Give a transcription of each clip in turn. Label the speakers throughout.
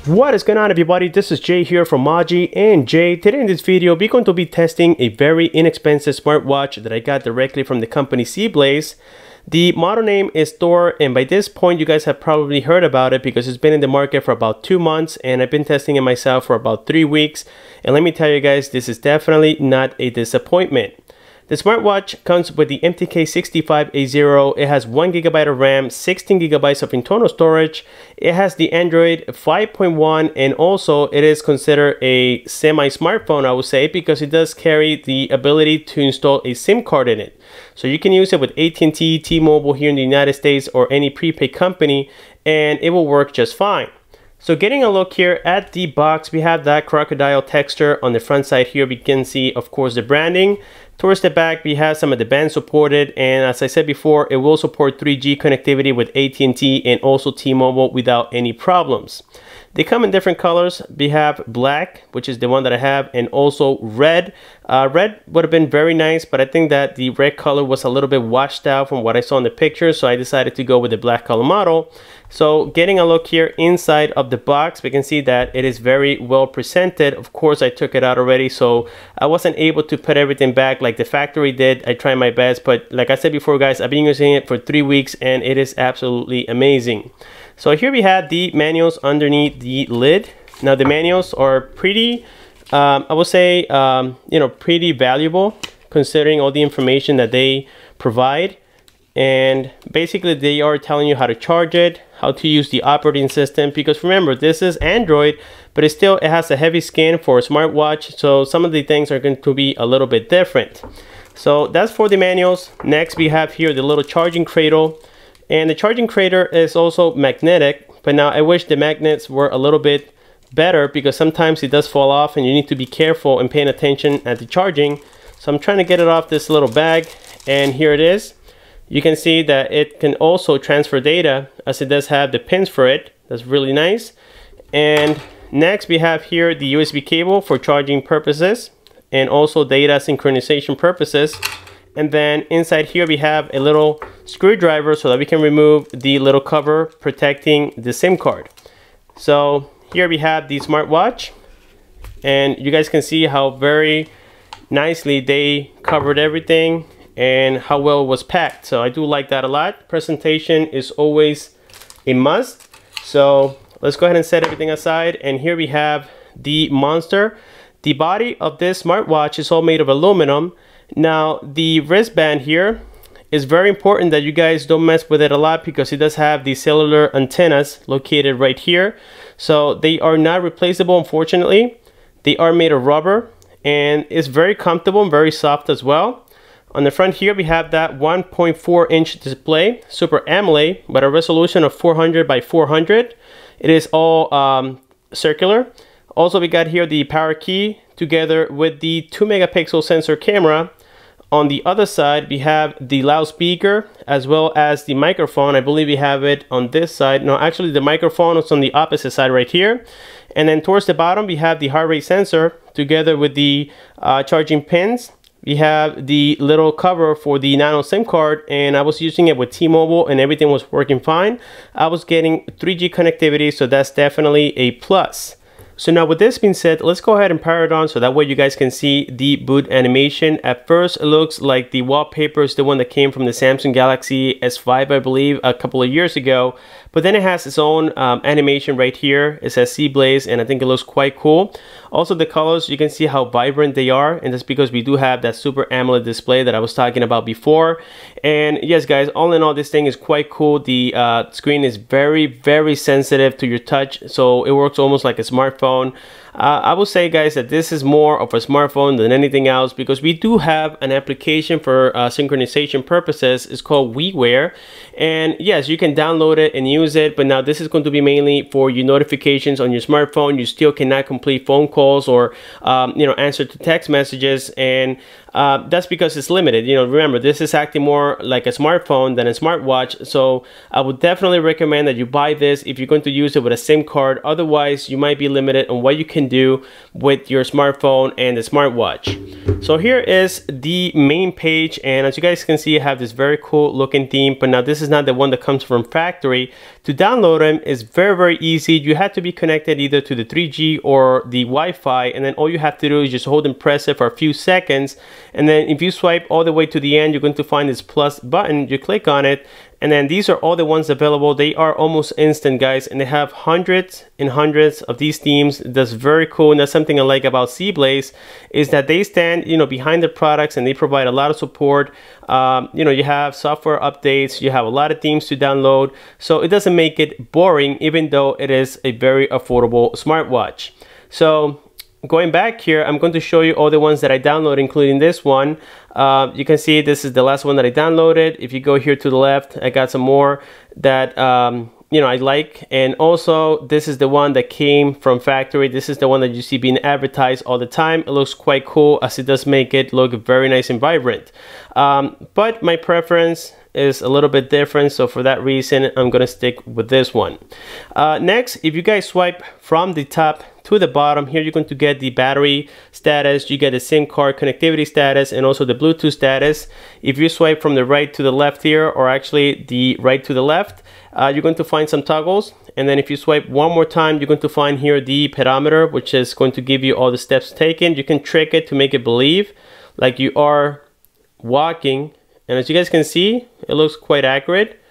Speaker 1: What is going on, everybody? This is Jay here from Maji, and Jay, today in this video we're going to be testing a very inexpensive smartwatch that I got directly from the company Zeblaze. The model name is Thor, and by this point you guys have probably heard about it because it's been in the market for about 2 months and I've been testing it myself for about 3 weeks. And let me tell you guys, this is definitely not a disappointment. The smartwatch comes with the MTK65A0. It has 1 GB of RAM, 16 GB of internal storage. It has the Android 5.1, and also it is considered a semi-smartphone, I would say, because it does carry the ability to install a SIM card in it. So you can use it with AT&T, T-Mobile here in the United States, or any prepaid company, and it will work just fine. So getting a look here at the box, we have that crocodile texture on the front side here. We can see, of course, the branding. Towards the back, we have some of the bands supported, and as I said before, it will support 3G connectivity with AT&T and also T-Mobile without any problems. They come in different colors. We have black, which is the one that I have, and also red. Red would have been very nice, but I think that the red color was a little bit washed out from what I saw in the picture, so I decided to go with the black color model. So getting a look here inside of the box, we can see that it is very well presented. Of course, I took it out already, so I wasn't able to put everything back like the factory did. I tried my best, but like I said before, guys, I've been using it for 3 weeks and it is absolutely amazing. So here we have the manuals underneath the lid. Now the manuals are pretty, I would say, pretty valuable considering all the information that they provide. And basically they are telling you how to charge it, how to use the operating system, because remember, this is Android, but it has a heavy skin for a smartwatch, so some of the things are going to be a little bit different. So that's for the manuals. Next we have here the little charging cradle, and the charging cradle is also magnetic, but now I wish the magnets were a little bit better because sometimes it does fall off and you need to be careful and paying attention at the charging. So I'm trying to get it off this little bag, and here it is. You can see that it can also transfer data, as it does have the pins for it. That's really nice. And next we have here the USB cable for charging purposes and also data synchronization purposes. And then inside here we have a little screwdriver so that we can remove the little cover protecting the SIM card. So here we have the smartwatch, and you guys can see how very nicely they covered everything and how well it was packed. So I do like that a lot. Presentation is always a must. So let's go ahead and set everything aside. And here we have the monster. The body of this smartwatch is all made of aluminum. Now the wristband here is very important that you guys don't mess with it a lot because it does have the cellular antennas located right here. So they are not replaceable, unfortunately. They are made of rubber and it's very comfortable and very soft as well. On the front here we have that 1.4-inch display, Super AMOLED, with a resolution of 400 by 400. It is all circular. Also we got here the power key together with the 2-megapixel sensor camera. On the other side we have the loudspeaker as well as the microphone. I believe we have it on this side. No, actually the microphone is on the opposite side right here. And then towards the bottom we have the heart rate sensor together with the charging pins. We have the little cover for the nano SIM card, and I was using it with T-Mobile and everything was working fine. I was getting 3G connectivity, so that's definitely a plus. So now with this being said, let's go ahead and power it on so that way you guys can see the boot animation. At first it looks like the wallpaper is the one that came from the Samsung Galaxy S5, I believe, a couple of years ago. But then it has its own animation right here. It says Zeblaze, and I think it looks quite cool. Also the colors, you can see how vibrant they are, and that's because we do have that Super AMOLED display that I was talking about before. And yes guys, all in all, this thing is quite cool. The screen is very sensitive to your touch, so it works almost like a smartphone. I will say guys that this is more of a smartphone than anything else because we do have an application for synchronization purposes. It's called WeWare, and yes, you can download it and use it, but now this is going to be mainly for your notifications on your smartphone. You still cannot complete phone calls or answer to text messages, and that's because it's limited. Remember, this is acting more like a smartphone than a smartwatch, so I would definitely recommend that you buy this if you're going to use it with a SIM card. Otherwise you might be limited on what you can can do with your smartphone and the smartwatch. So here is the main page, and as you guys can see, I have this very cool looking theme, but now this is not the one that comes from factory. To download them is very easy. You have to be connected either to the 3G or the Wi-Fi, and then all you have to do is just hold and press it for a few seconds, and then if you swipe all the way to the end, you're going to find this plus button. You click on it, and then these are all the ones available. They are almost instant, guys, and they have hundreds and hundreds of these themes. That's very cool, and that's something I like about Zeblaze, is that they stand, you know, behind the products, and they provide a lot of support. You know, you have software updates, you have a lot of themes to download, so it doesn't make it boring, even though it is a very affordable smartwatch. So going back here, I'm going to show you all the ones that I downloaded, including this one. You can see this is the last one that I downloaded. If you go here to the left, I got some more that you know, I like, and also this is the one that came from factory. This is the one that you see being advertised all the time. It looks quite cool, as it does make it look very nice and vibrant, but my preference is a little bit different, so for that reason I'm gonna stick with this one. Next, if you guys swipe from the top to the bottom, here you're going to get the battery status, you get the SIM card connectivity status, and also the Bluetooth status. If you swipe from the right to the left here, or actually the right to the left, you're going to find some toggles, and then if you swipe one more time, you're going to find here the pedometer, which is going to give you all the steps taken. You can trick it to make it believe like you are walking, and as you guys can see, it looks quite accurate.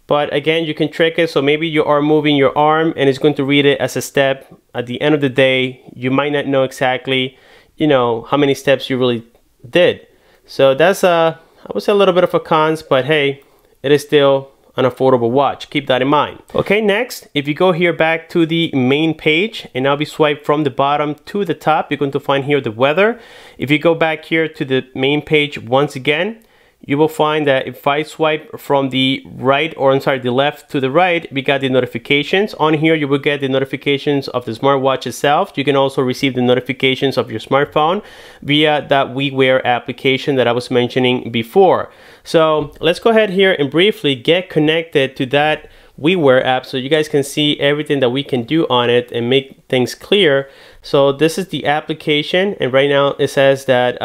Speaker 1: But again, you can trick it, so maybe you are moving your arm and it's going to read it as a step. At the end of the day, you might not know exactly, you know, how many steps you really did. So that's I would say a little bit of a cons, but hey, it is still an affordable watch. Keep that in mind. Okay, next, if you go here back to the main page, and now we swipe from the bottom to the top, you're going to find here the weather. If you go back here to the main page once again, you will find that if I swipe from the right, or I'm sorry, the left to the right, we got the notifications. On here, you will get the notifications of the smartwatch itself. You can also receive the notifications of your smartphone via that WeWear application that I was mentioning before. So let's go ahead here and briefly get connected to that WeWear app so you guys can see everything that we can do on it and make things clear. So this is the application, and right now it says that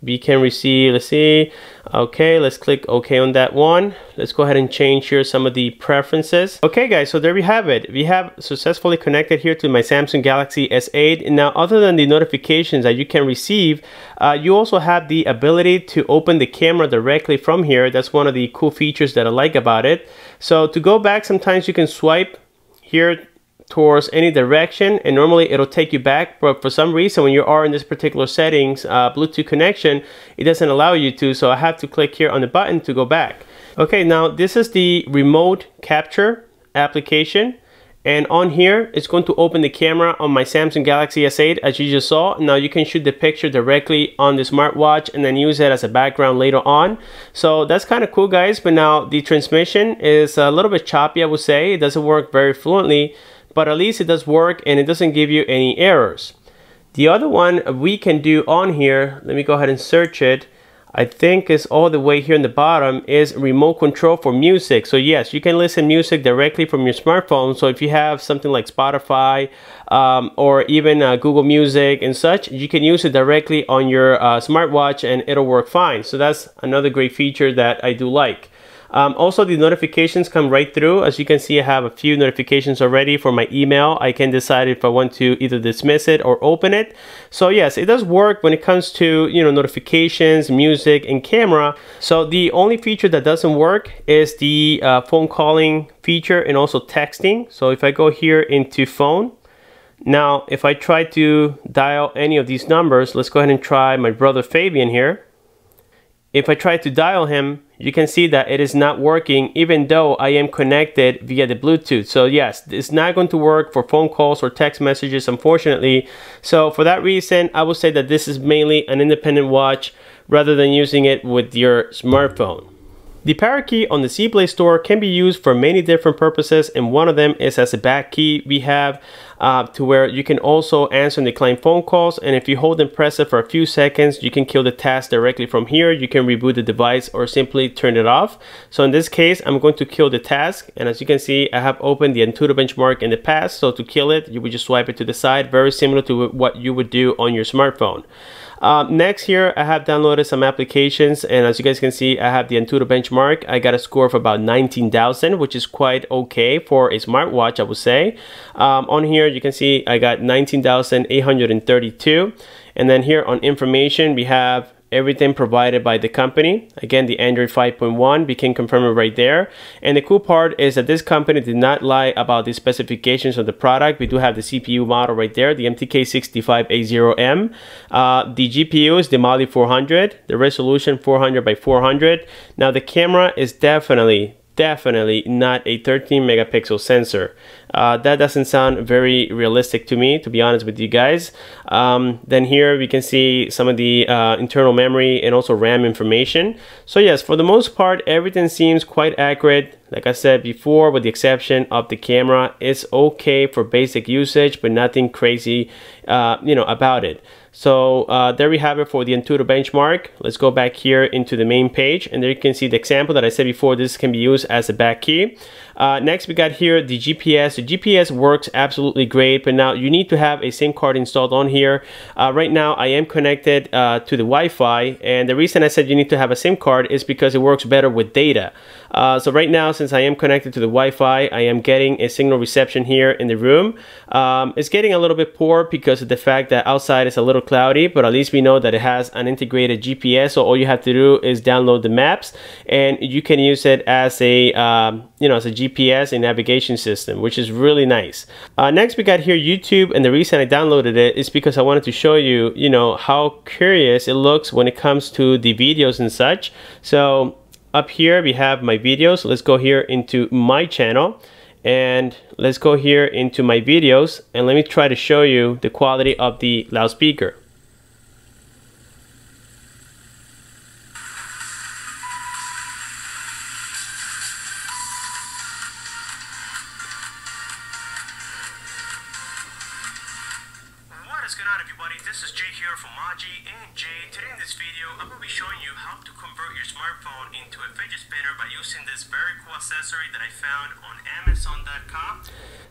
Speaker 1: we can receive, let's see, okay, let's click OK on that one. Let's go ahead and change here some of the preferences. Okay guys, so there we have it. We have successfully connected here to my Samsung Galaxy S8. Now, other than the notifications that you can receive, you also have the ability to open the camera directly from here. That's one of the cool features that I like about it. So to go back, sometimes you can swipe here towards any direction, and normally it'll take you back, but for some reason when you are in this particular settings, Bluetooth connection, it doesn't allow you to, so I have to click here on the button to go back. Okay, now this is the remote capture application, and on here it's going to open the camera on my Samsung Galaxy S8 as you just saw. Now you can shoot the picture directly on the smartwatch and then use it as a background later on. So that's kind of cool, guys. But now the transmission is a little bit choppy, I would say. It doesn't work very fluently, but at least it does work and it doesn't give you any errors. The other one we can do on here, let me go ahead and search it. I think is all the way here in the bottom, is remote control for music. So yes, you can listen music directly from your smartphone. So if you have something like Spotify or even Google Music and such, you can use it directly on your smartwatch and it'll work fine. So that's another great feature that I do like. Also, the notifications come right through. As you can see, I have a few notifications already for my email. I can decide if I want to either dismiss it or open it. So yes, it does work when it comes to, you know, notifications, music, and camera. So the only feature that doesn't work is the phone calling feature and also texting. So if I go here into phone, now if I try to dial any of these numbers, let's go ahead and try my brother Fabian here. If I try to dial him, you can see that it is not working even though I am connected via the Bluetooth. So yes, it's not going to work for phone calls or text messages, unfortunately. So for that reason, I would say that this is mainly an independent watch rather than using it with your smartphone. The power key on the Zeblaze Thor can be used for many different purposes, and one of them is as a back key. We have to where you can also answer and decline phone calls, and if you hold and press it for a few seconds, you can kill the task directly from here. You can reboot the device or simply turn it off. So in this case, I'm going to kill the task, and as you can see, I have opened the Antutu benchmark in the past. So to kill it, you would just swipe it to the side, very similar to what you would do on your smartphone. Next here, I have downloaded some applications, and as you guys can see, I have the Antutu benchmark. I got a score of about 19,000, which is quite okay for a smartwatch, I would say. On here, you can see I got 19,832. And then here on information, we have everything provided by the company. Again, the Android 5.1 became confirmed right there. And the cool part is that this company did not lie about the specifications of the product. We do have the CPU model right there, the MTK65A0M. The GPU is the Mali 400, the resolution 400 by 400. Now the camera is definitely not a 13 megapixel sensor. That doesn't sound very realistic to me, to be honest with you guys. Then here we can see some of the internal memory and also RAM information. So yes, for the most part, everything seems quite accurate. Like I said before, with the exception of the camera, it's okay for basic usage, but nothing crazy, about it. So there we have it for the Antutu benchmark. Let's go back here into the main page, and there you can see the example that I said before. This can be used as a back key. Next, we got here the GPS. The GPS works absolutely great, but now you need to have a SIM card installed on here. Right now, I am connected to the Wi-Fi, and the reason I said you need to have a SIM card is because it works better with data. So right now, since I am connected to the Wi-Fi, I am getting a signal reception here in the room. It's getting a little bit poor because of the fact that outside is a little cloudy, but at least we know that it has an integrated GPS. So all you have to do is download the maps, and you can use it as a as a GPS and navigation system, which is really nice. Next, we got here YouTube, and the reason I downloaded it is because I wanted to show you, how curious it looks when it comes to the videos and such. So up here we have my videos. Let's go here into my channel, and let's go here into my videos, and let me try to show you the quality of the loudspeaker.
Speaker 2: What is going on, everybody? This is Jay here from Maji, and Jay, today in this video I'm going to be showing you how to convert your smartphone into a fidget spinner by using this very cool accessory that I found on Amazon.com.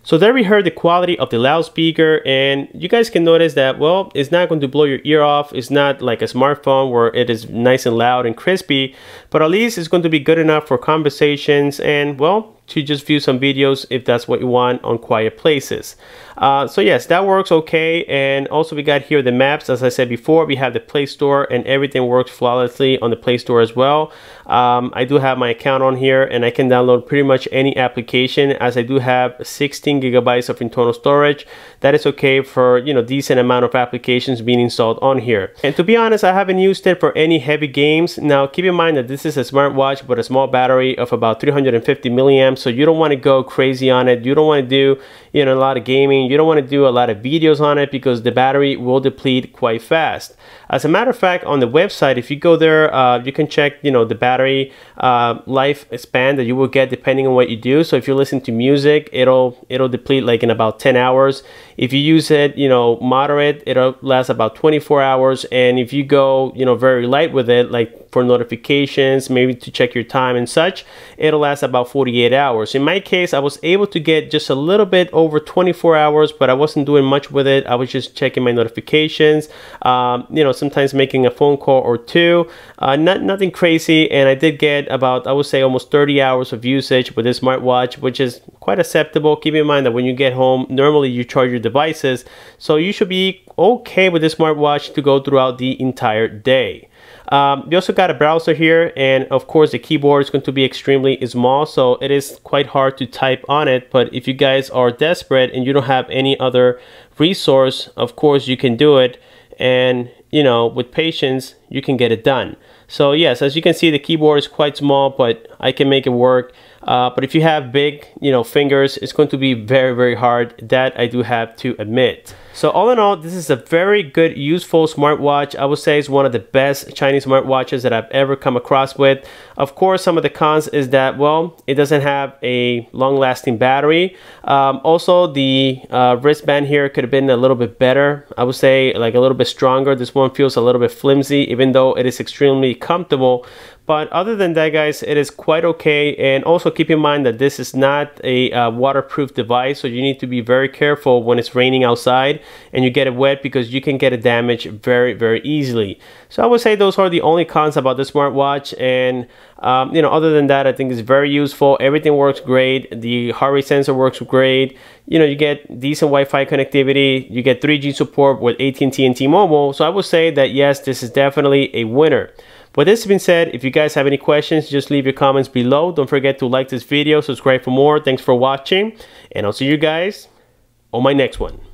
Speaker 1: So there we heard the quality of the loudspeaker, and you guys can notice that, well, it's not going to blow your ear off. It's not like a smartphone where it is nice and loud and crispy, but at least it's going to be good enough for conversations and, well, to just view some videos if that's what you want on quiet places. So yes, that works okay. And also we got here the maps. As I said before, we have the Play Store, and everything works flawlessly on the Play Store as well. I do have my account on here, and I can download pretty much any application, as I do have 16 gigabytes of internal storage. That is okay for, decent amount of applications being installed on here. And to be honest, I haven't used it for any heavy games. Now keep in mind that this is a smartwatch with a small battery of about 350 milliamps. So you don't want to go crazy on it. You don't want to do, a lot of gaming. You don't want to do a lot of videos on it because the battery will deplete quite fast. As a matter of fact, on the website, if you go there, you can check, the battery life span that you will get depending on what you do. So if you listen to music, it'll deplete like in about 10 hours. If you use it, moderate, it'll last about 24 hours. And if you go, very light with it, like for notifications, maybe to check your time and such, it'll last about 48 hours. In my case, I was able to get just a little bit over 24 hours, but I wasn't doing much with it. I was just checking my notifications, sometimes making a phone call or two, nothing crazy. And I did get about, I would say, almost 30 hours of usage with this smartwatch, which is quite acceptable. Keep in mind that when you get home, normally you charge your devices, so you should be okay with this smartwatch to go throughout the entire day. We also got a browser here, and of course the keyboard is going to be extremely small, so it is quite hard to type on it. But if you guys are desperate and you don't have any other resource, of course you can do it, and with patience you can get it done. So yes, as you can see, the keyboard is quite small, but I can make it work. But if you have big, fingers, it's going to be very, very hard. That I do have to admit. So all in all, this is a very good, useful smartwatch. I would say it's one of the best Chinese smartwatches that I've ever come across with. Of course, some of the cons is that, well, it doesn't have a long-lasting battery. Also, the wristband here could have been a little bit better. I would say like a little bit stronger. This one feels a little bit flimsy, even though it is extremely comfortable. But other than that, guys, it is quite okay. And also keep in mind that this is not a waterproof device, so you need to be very careful when it's raining outside and you get it wet, because you can get it damaged very, very easily. So I would say those are the only cons about the smartwatch. And other than that, I think it's very useful. Everything works great. The heart rate sensor works great. You get decent Wi-Fi connectivity. You get 3G support with AT&T and T-Mobile. So I would say that yes, this is definitely a winner. With this being said, if you guys have any questions, just leave your comments below. Don't forget to like this video, subscribe for more. Thanks for watching, and I'll see you guys on my next one.